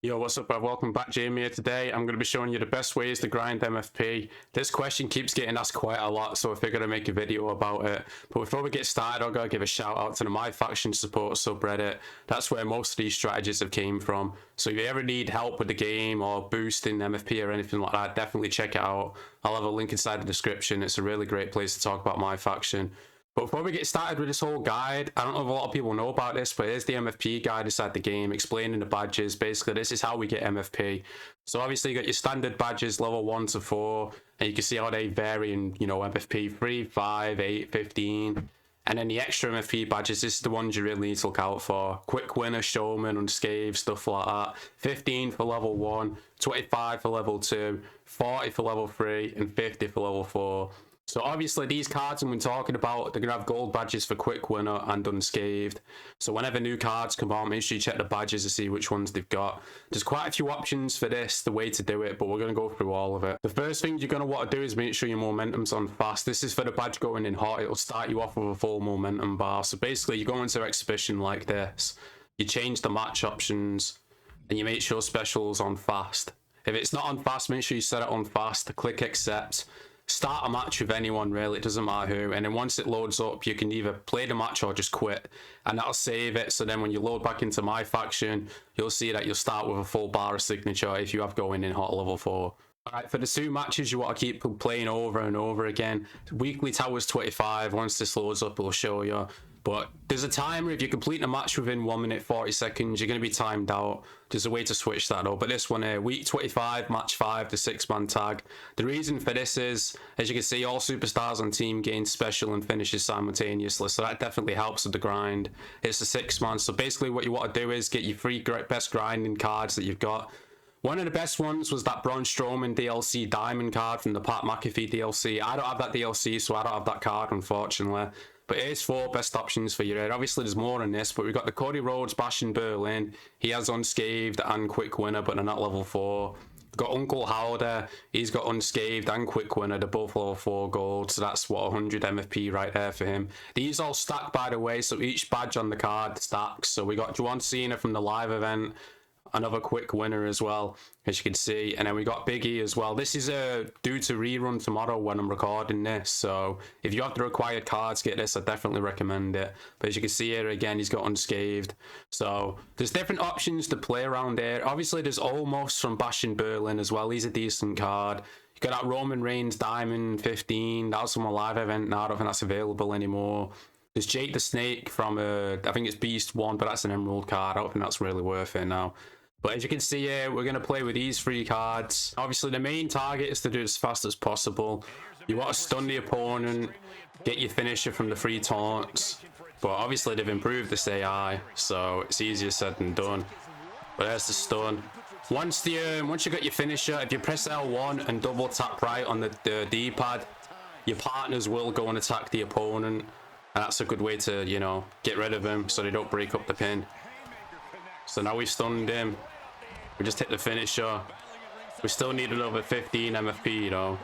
Yo, what's up, welcome back, Jamie here. Today I'm going to be showing you the best ways to grind MFP. This question keeps getting asked quite a lot, so I figured I'd make a video about it. But before we get started, I've got to give a shout out to the MyFaction support subreddit. That's where most of these strategies have came from. So if you ever need help with the game or boosting MFP or anything like that, definitely check it out. I'll have a link inside the description. It's a really great place to talk about MyFaction. But before we get started with this whole guide, I don't know if a lot of people know about this, but here's the MFP guide inside the game explaining the badges. Basically, this is how we get MFP. So obviously you got your standard badges level 1 to 4, and you can see how they vary in, MFP 3, 5, 8, 15. And then the extra MFP badges, this is the ones you really need to look out for. Quick Winner, Showman, Unscathed, stuff like that. 15 for level 1, 25 for level 2, 40 for level 3, and 50 for level 4. So obviously these cards I'm talking about, they're going to have gold badges for Quick Winner and Unscathed. So whenever new cards come out, make sure you check the badges to see which ones they've got. There's quite a few options for this, the way to do it, but we're going to go through all of it. The first thing you're going to want to do is make sure your momentum's on fast. This is for the badge going in hot. It'll start you off with a full momentum bar. So basically you go into exhibition like this, you change the match options, and you make sure special's on fast. If it's not on fast, make sure you set it on fast, click accept. Start a match with anyone really, it doesn't matter who, and then once it loads up you can either play the match or just quit, and that'll save it. So then when you load back into MyFaction, you'll see that you'll start with a full bar of signature if you have going in hot level 4. Alright, for the 2 matches you want to keep playing over and over again. Weekly Towers 25, once this loads up it'll show you. But there's a timer. If you complete a match within 1 minute 40 seconds, you're going to be timed out. There's a way to switch that up. But this one here, week 25, match 5, the 6-man tag. The reason for this is, as you can see, all superstars on team gain special and finishes simultaneously. So that definitely helps with the grind. It's a 6-man. So basically what you want to do is get your 3 best grinding cards that you've got. One of the best ones was that Braun Strowman DLC Diamond card from the Pat McAfee DLC. I don't have that DLC, so I don't have that card, unfortunately. But here's 4 best options for you here. Obviously, there's more than this, but we've got the Cody Rhodes Bash in Berlin. He has Unscathed and Quick Winner, but they're not level 4. We've got Uncle Howder. He's got Unscathed and Quick Winner. They're both level 4 gold, so that's, 100 MFP right there for him. These all stack, by the way, so each badge on the card stacks. So we got John Cena from the live event. Another Quick Winner as well, as you can see, and then we got Big E as well. This is due to rerun tomorrow when I'm recording this, so if you have the required cards, get this. I definitely recommend it. But as you can see here again, he's got Unscathed. So there's different options to play around here. Obviously there's Almost from Bash in Berlin as well. He's a decent card. You got that Roman Reigns Diamond 15. That was from a live event. Now I don't think that's available anymore. There's Jake the Snake from I think it's Beast 1, but that's an Emerald card. I don't think that's really worth it now. But as you can see here, we're going to play with these 3 cards. Obviously, the main target is to do it as fast as possible. You want to stun the opponent, get your finisher from the 3 taunts. But obviously, they've improved this AI, so it's easier said than done. But there's the stun. Once you got your finisher, if you press L1 and double tap right on the D-pad, your partners will go and attack the opponent. And that's a good way to, get rid of him so they don't break up the pin. So now we've stunned him. We just hit the finisher. We still need another 15 MFP,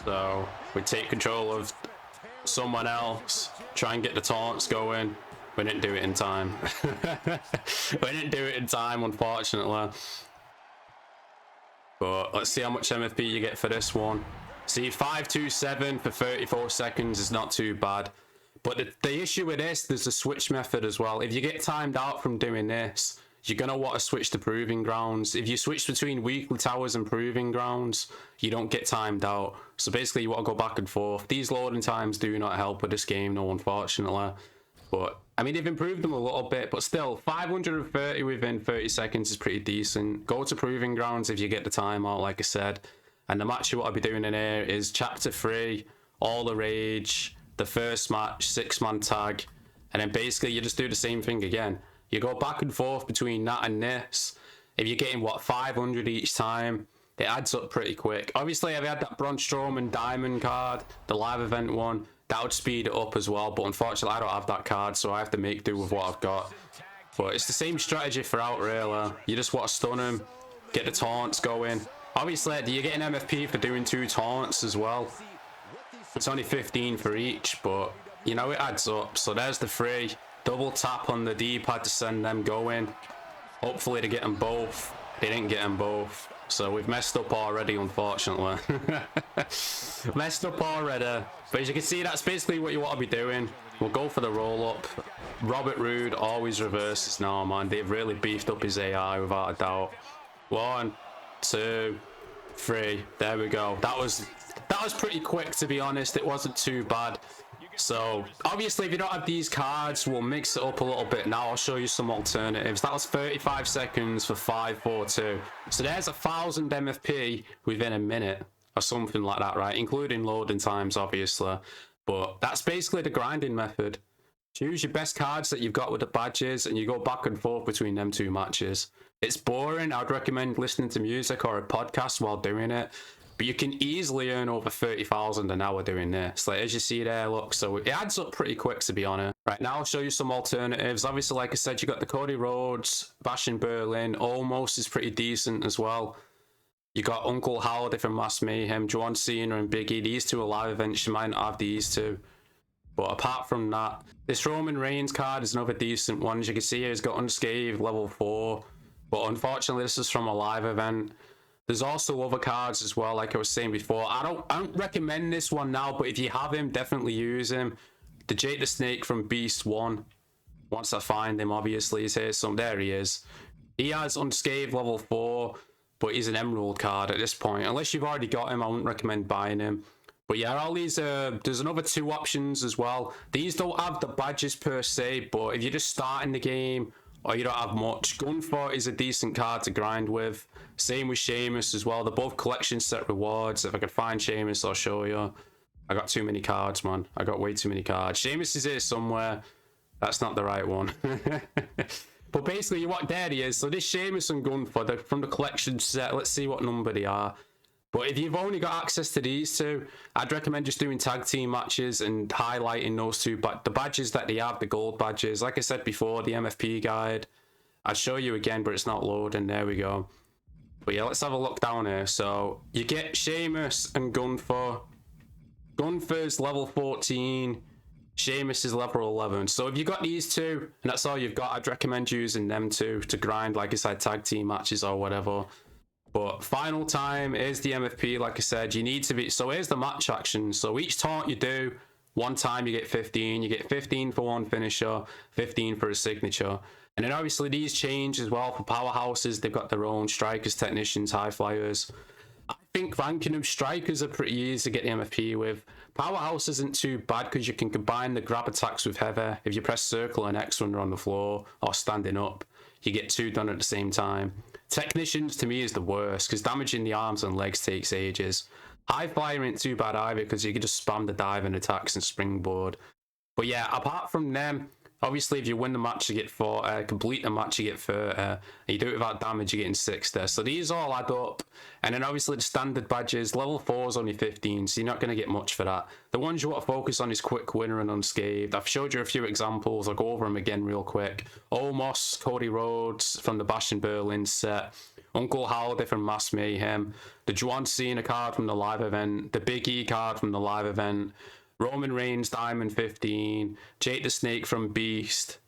So we take control of someone else. Try and get the taunts going. We didn't do it in time. We didn't do it in time, unfortunately. But let's see how much MFP you get for this one. See, 527 for 34 seconds is not too bad. But the issue with this, there's a switch method as well. If you get timed out from doing this, you're going to want to switch to Proving Grounds. If you switch between Weekly Towers and Proving Grounds, you don't get timed out. So basically, you want to go back and forth. These loading times do not help with this game, no, unfortunately. But, I mean, they've improved them a little bit, but still, 530 within 30 seconds is pretty decent. Go to Proving Grounds if you get the timeout, like I said. And the match you want to be doing in here is Chapter 3, All the Rage, the first match, 6-man tag, and then basically you just do the same thing again. You go back and forth between that and this. If you're getting, 500 each time, it adds up pretty quick. Obviously, if I had that Braun Strowman Diamond card, the live event one, that would speed it up as well, but unfortunately I don't have that card, so I have to make do with what I've got. But it's the same strategy throughout, really. You just want to stun him, get the taunts going. Obviously, you're getting MFP for doing 2 taunts as well. It's only 15 for each, but, it adds up. So there's the 3. Double tap on the D-pad to send them going. Hopefully they get them both. They didn't get them both. So we've messed up already, unfortunately. Messed up already. But as you can see, that's basically what you want to be doing. We'll go for the roll-up. Robert Roode always reverses now, man. They've really beefed up his AI without a doubt. 1, 2, 3. There we go. That was pretty quick, to be honest. It wasn't too bad. So obviously if you don't have these cards, we'll mix it up a little bit. Now I'll show you some alternatives. That was 35 seconds for 542. So there's 1,000 MFP within a minute or something like that, right? Including loading times, obviously. But that's basically the grinding method. Choose your best cards that you've got with the badges and you go back and forth between them two matches. It's boring. I'd recommend listening to music or a podcast while doing it. But you can easily earn over 30,000 an hour doing this. Like, as you see there, look, so it adds up pretty quick, to be honest. Right, now I'll show you some alternatives. Obviously, like I said, you got the Cody Rhodes, Bastion Berlin, Almost is pretty decent as well. You got Uncle Howdy from Mass Mayhem, John Cena and Biggie. These two are live events. You might not have these two. But apart from that, this Roman Reigns card is another decent one. As you can see here, he's got Unscathed, level 4. But unfortunately, this is from a live event. There's also other cards as well, like I was saying before. I don't recommend this one now, but if you have him, definitely use him. The Jake the Snake from Beast 1. Once I find him, obviously, he's here. So there he is. He has Unscathed level 4, but he's an Emerald card at this point. Unless you've already got him, I wouldn't recommend buying him. But yeah, all these, there's another 2 options as well. These don't have the badges per se, but if you're just starting the game, or you don't have much, Gunfor is a decent card to grind with. Same with Sheamus as well. They're both collection set rewards. If I could find Sheamus, I'll show you. I got too many cards, man. I got way too many cards. Sheamus is here somewhere. That's not the right one. But basically, what there he is. So this Sheamus and Gunfor, they're from the collection set. Let's see what number they are. But if you've only got access to these two, I'd recommend just doing tag team matches and highlighting those two. But the badges that they have, the gold badges, like I said before, the MFP guide, I'll show you again, but it's not loading. There we go. But yeah, let's have a look down here. So you get Sheamus and Gunfor. Gunfor's level 14. Sheamus is level 11. So if you got these two, and that's all you've got, I'd recommend using them two to grind, like I said, tag team matches or whatever. But final time is the MFP, like I said, you need to be... So here's the match action. So each taunt you do, one time you get 15. You get 15 for one finisher, 15 for a signature. And then obviously these change as well for powerhouses. They've got their own strikers, technicians, high flyers. I think ranking them strikers are pretty easy to get the MFP with. Powerhouse isn't too bad because you can combine the grab attacks with heavy. If you press circle and X when they're on the floor or standing up, you get 2 done at the same time. Technicians to me is the worst because damaging the arms and legs takes ages. High flyer ain't too bad either because you can just spam the dive and attacks and springboard. But yeah, apart from them, obviously if you win the match you get 4, complete the match you get 30, and you do it without damage you're getting 60. So these all add up. And then obviously the standard badges, level 4 is only 15, so you're not going to get much for that. The ones you want to focus on is Quick Winner and Unscathed. I've showed you a few examples, I'll go over them again real quick. Almost, Cody Rhodes from the Bastion Berlin set, Uncle Howdy from Mass Mayhem, the John Cena card from the live event, the Big E card from the live event, Roman Reigns Diamond 15, Jake the Snake from Beast.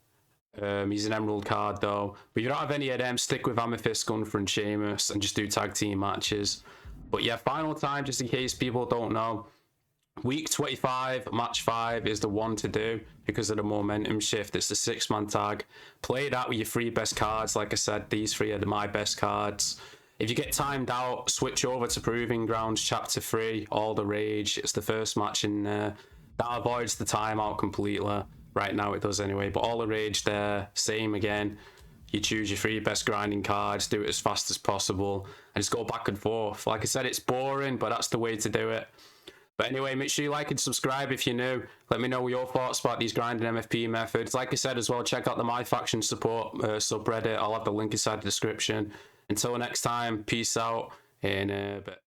He's an Emerald card though. But if you don't have any of them, stick with Amethyst, Gunfor and Sheamus and just do tag team matches. But yeah, final time, just in case people don't know, week 25, match 5 is the one to do because of the momentum shift. It's the 6-man tag. Play that with your 3 best cards. Like I said, these 3 are my best cards. If you get timed out, switch over to Proving Grounds Chapter 3, All the Rage. It's the first match in there. That avoids the timeout completely. Right now it does anyway, but All the Rage there, same again. You choose your 3 best grinding cards, do it as fast as possible, and just go back and forth. Like I said, it's boring, but that's the way to do it. But anyway, make sure you like and subscribe if you're new. Let me know your thoughts about these grinding MFP methods. Like I said as well, check out the MyFaction support subreddit. I'll have the link inside the description. Until next time, peace out in a bit.